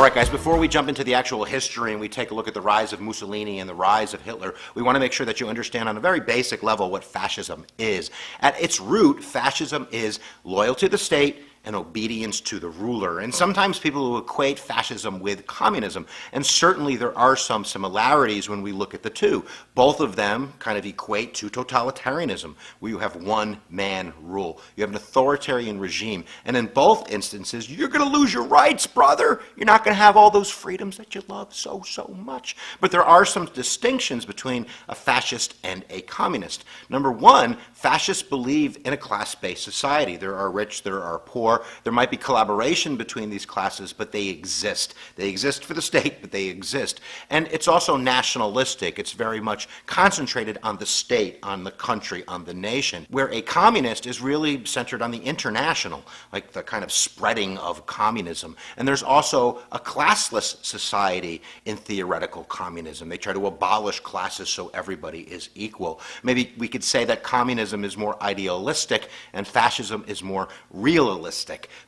All right, guys, before we jump into the actual history and we take a look at the rise of Mussolini and the rise of Hitler, we want to make sure that you understand on a very basic level what fascism is. At its root, fascism is loyalty to the state and obedience to the ruler. And sometimes people will equate fascism with communism, and certainly there are some similarities when we look at the two. Both of them kind of equate to totalitarianism, where you have one-man rule. You have an authoritarian regime, and in both instances, you're going to lose your rights, brother. You're not going to have all those freedoms that you love so much. But there are some distinctions between a fascist and a communist. Number one, fascists believe in a class-based society. There are rich, there are poor. There might be collaboration between these classes, but they exist. They exist for the state, but they exist. And it's also nationalistic. It's very much concentrated on the state, on the country, on the nation, where a communist is really centered on the international, like the kind of spreading of communism. And there's also a classless society in theoretical communism. They try to abolish classes so everybody is equal. Maybe we could say that communism is more idealistic and fascism is more realistic.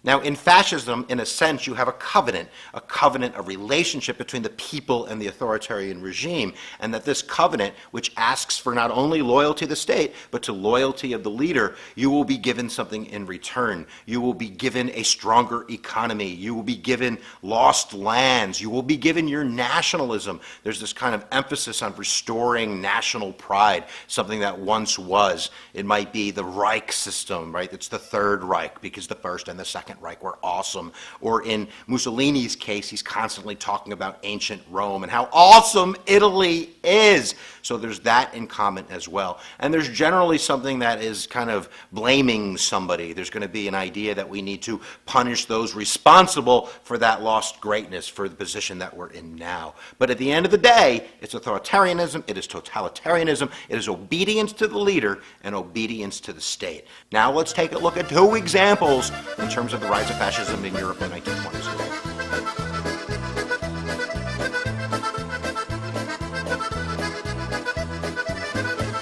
Now, in fascism, in a sense, you have a covenant, a relationship between the people and the authoritarian regime, and that this covenant, which asks for not only loyalty to the state, but to loyalty of the leader, you will be given something in return. You will be given a stronger economy. You will be given lost lands. You will be given your nationalism. There's this kind of emphasis on restoring national pride, something that once was. It might be the Reich system, right? It's the Third Reich, because the First and the Second Reich were awesome. Or in Mussolini's case, he's constantly talking about ancient Rome and how awesome Italy is. So there's that in common as well. And there's generally something that is kind of blaming somebody. There's going to be an idea that we need to punish those responsible for that lost greatness, for the position that we're in now. But at the end of the day, it's authoritarianism, it is totalitarianism, it is obedience to the leader and obedience to the state. Now let's take a look at two examples in terms of the rise of fascism in Europe in the 1920s.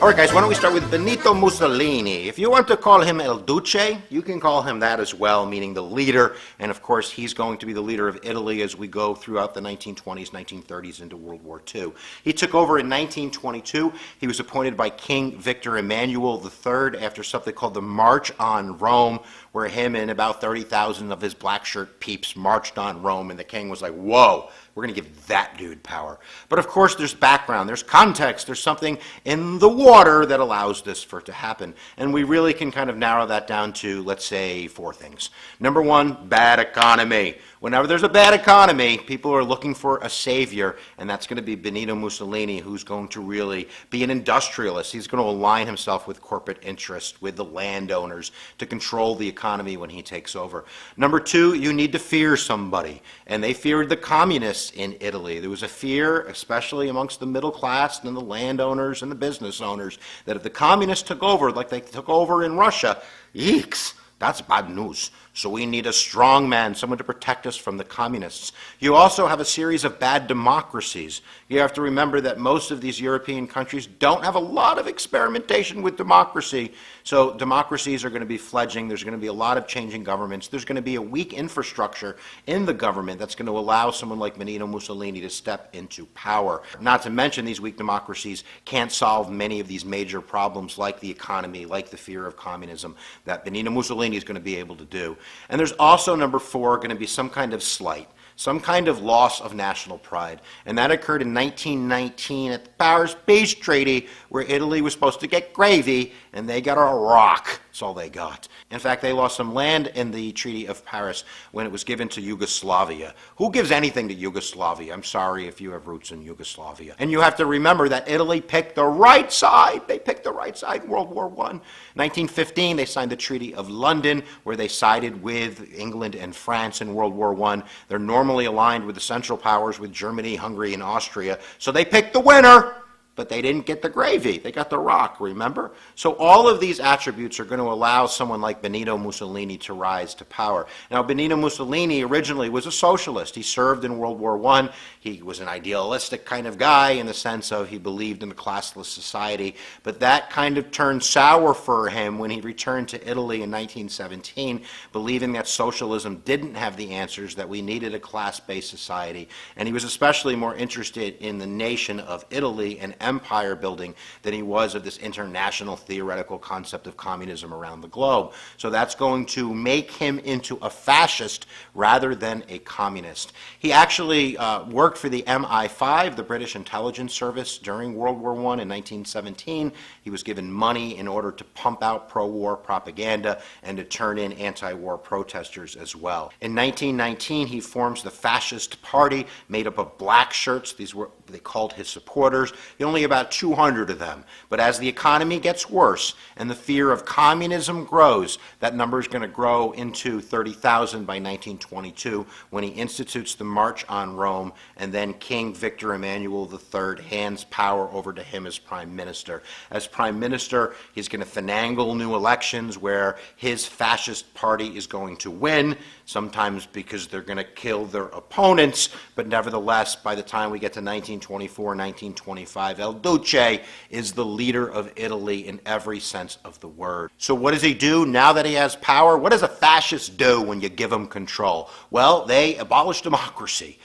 All right, guys, why don't we start with Benito Mussolini. If you want to call him El Duce, you can call him that as well, meaning the leader. And of course, he's going to be the leader of Italy as we go throughout the 1920s, 1930s into World War II. He took over in 1922. He was appointed by King Victor Emmanuel III after something called the March on Rome, where him and about 30,000 of his black shirt peeps marched on Rome, and the king was like, whoa, we're going to give that dude power. But of course, there's background, there's context, there's something in the water that allows this for it to happen. And we really can kind of narrow that down to, let's say, four things. Number one, bad economy. Whenever there's a bad economy, people are looking for a savior, and that's going to be Benito Mussolini, who's going to really be an industrialist. He's going to align himself with corporate interests, with the landowners, to control the economy when he takes over. Number two, you need to fear somebody, and they feared the communists in Italy. There was a fear, especially amongst the middle class and the landowners and the business owners, that if the communists took over, like they took over in Russia, yeeks, that's bad news. So we need a strong man, someone to protect us from the communists. You also have a series of bad democracies. You have to remember that most of these European countries don't have a lot of experimentation with democracy. So democracies are going to be fledgling. There's going to be a lot of changing governments. There's going to be a weak infrastructure in the government that's going to allow someone like Benito Mussolini to step into power. Not to mention, these weak democracies can't solve many of these major problems like the economy, like the fear of communism, that Benito Mussolini is going to be able to do. And there's also, number four, going to be some kind of slight, some kind of loss of national pride. And that occurred in 1919 at the Paris Peace Treaty, where Italy was supposed to get gravy, and they got a rock. That's all they got. In fact, they lost some land in the Treaty of Paris when it was given to Yugoslavia. Who gives anything to Yugoslavia? I'm sorry if you have roots in Yugoslavia. And you have to remember that Italy picked the right side. They picked the right side in World War I. 1915, they signed the Treaty of London, where they sided with England and France in World War I. They're normally aligned with the Central Powers, with Germany, Hungary, and Austria. So they picked the winner. but they didn't get the gravy. They got the rock, remember? So all of these attributes are going to allow someone like Benito Mussolini to rise to power. Now, Benito Mussolini originally was a socialist. He served in World War I. He was an idealistic kind of guy in the sense of he believed in a classless society, but that kind of turned sour for him when he returned to Italy in 1917, believing that socialism didn't have the answers, that we needed a class-based society, and he was especially more interested in the nation of Italy and empire building than he was of this international theoretical concept of communism around the globe. So that's going to make him into a fascist rather than a communist. He actually worked for the MI5, the British intelligence service, during World War I in 1917. He was given money in order to pump out pro-war propaganda and to turn in anti-war protesters as well. In 1919, he forms the Fascist Party, made up of black shirts. These were, they called his supporters. Only about 200 of them. But as the economy gets worse and the fear of communism grows, that number is going to grow into 30,000 by 1922 when he institutes the March on Rome, and then King Victor Emmanuel III hands power over to him as prime minister. As prime minister, he's going to finagle new elections where his fascist party is going to win, sometimes because they're going to kill their opponents, but nevertheless, by the time we get to 1924, 1925, El Duce is the leader of Italy in every sense of the word. So what does he do now that he has power? What does a fascist do when you give him control? Well, they abolish democracy.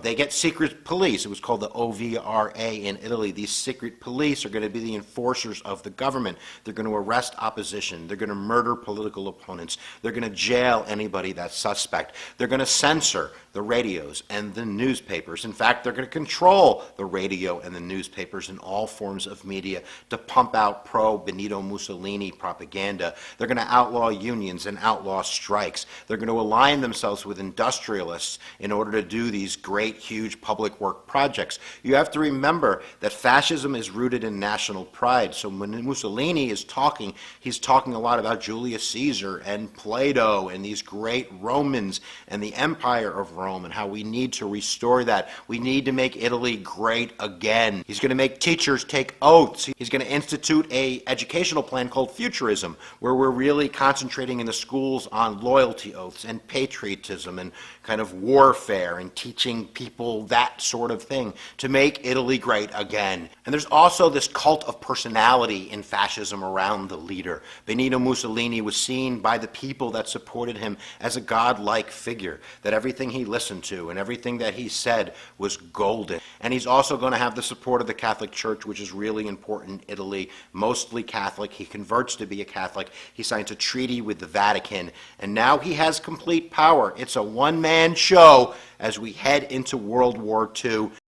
They get secret police. It was called the OVRA in Italy. These secret police are going to be the enforcers of the government. They're going to arrest opposition. They're going to murder political opponents. They're going to jail anybody that's suspect. They're going to censor the radios and the newspapers. In fact, they're going to control the radio and the newspapers and all forms of media to pump out pro-Benito Mussolini propaganda. They're going to outlaw unions and outlaw strikes. They're going to align themselves with industrialists in order to do these great, huge public work projects. You have to remember that fascism is rooted in national pride. So when Mussolini is talking, he's talking a lot about Julius Caesar and Plato and these great Romans and the empire of Rome and how we need to restore that. We need to make Italy great again. He's going to make teachers take oaths. He's going to institute an educational plan called Futurism, where we're really concentrating in the schools on loyalty oaths and patriotism and kind of warfare and teaching people that sort of thing to make Italy great again. And there's also this cult of personality in fascism around the leader. Benito Mussolini was seen by the people that supported him as a godlike figure, that everything he listened to and everything that he said was golden. And he's also going to have the support of the Catholic Church, which is really important in Italy, mostly Catholic. He converts to be a Catholic. He signs a treaty with the Vatican, and now he has complete power. It's a one-man show as we head into World War II.